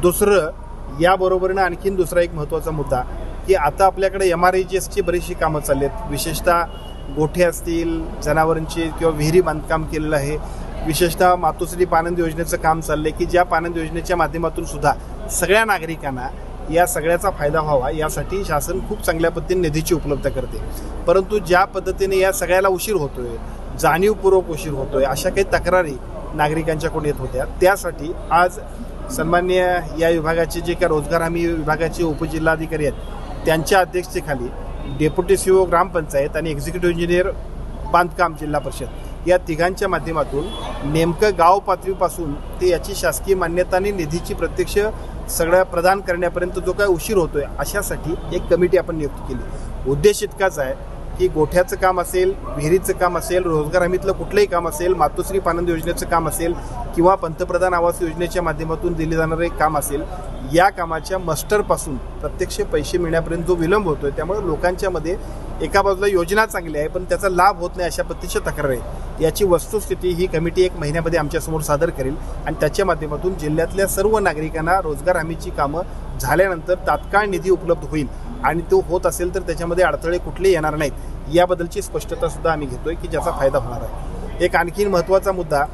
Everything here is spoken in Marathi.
दुसरं याबरोबरीनं आणखीन दुसरा एक महत्त्वाचा मुद्दा की आता आपल्याकडे MRHSची बरीचशी कामं चालली आहेत. विशेषतः गोठे असतील, जनावरांची किंवा विहिरी बांधकाम केलेलं आहे. विशेषतः मातोश्री पानंद योजनेचं काम चाललं आहे की ज्या पानंद योजनेच्या माध्यमातून सुद्धा सगळ्या नागरिकांना या सगळ्याचा फायदा व्हावा यासाठी शासन खूप चांगल्या पद्धतीने निधीची उपलब्ध करते. परंतु ज्या पद्धतीने या सगळ्याला उशीर होतोय, जाणीवपूर्वक उशीर होतोय, अशा काही तक्रारी नागरिकांच्याकडून येत होत्या. त्यासाठी आज सन्माननीय या विभागाचे जे काही रोजगार हमी विभागाचे उपजिल्हाधिकारी आहेत त्यांच्या अध्यक्षतेखाली डेप्युटी CEO ग्रामपंचायत आणि एक्झिक्युटिव्ह इंजिनियर बांधकाम जिल्हा परिषद या तिघांच्या माध्यमातून नेमकं गाव पातळीपासून ते याची शासकीय मान्यता आणि निधीची प्रत्यक्ष सगळ्या प्रदान करण्यापर्यंत जो काय उशीर होतोय अशासाठी एक कमिटी आपण नियुक्त केली. उद्देश इतकाच आहे की गोठ्याचं काम असेल, विहिरीचं काम असेल, रोजगार हमीतलं कुठलंही काम असेल, मातोश्री पानंद योजनेचं काम असेल किंवा पंतप्रधान आवास योजनेच्या माध्यमातून दिले जाणारे काम असेल, या कामाच्या मस्टरपासून प्रत्यक्ष पैसे मिळण्यापर्यंत जो विलंब होतोय त्यामुळे लोकांच्यामध्ये एका बाजूला योजना चांगली आहे पण त्याचा लाभ होत नाही अशा पद्धतीच्या तक्रार आहे. याची वस्तुस्थिती ही कमिटी 1 महिन्यामध्ये आमच्यासमोर सादर करेल आणि त्याच्या माध्यमातून जिल्ह्यातल्या सर्व नागरिकांना रोजगार हमीची कामं झाल्यानंतर तात्काळ निधी उपलब्ध होईल आणि तो होत असेल तर त्याच्यामध्ये अडथळे कुठले येणार नाहीत याबद्दलची स्पष्टता सुद्धा आम्ही घेतोय की ज्याचा फायदा होणार आहे. एक आणखीन महत्त्वाचा मुद्दा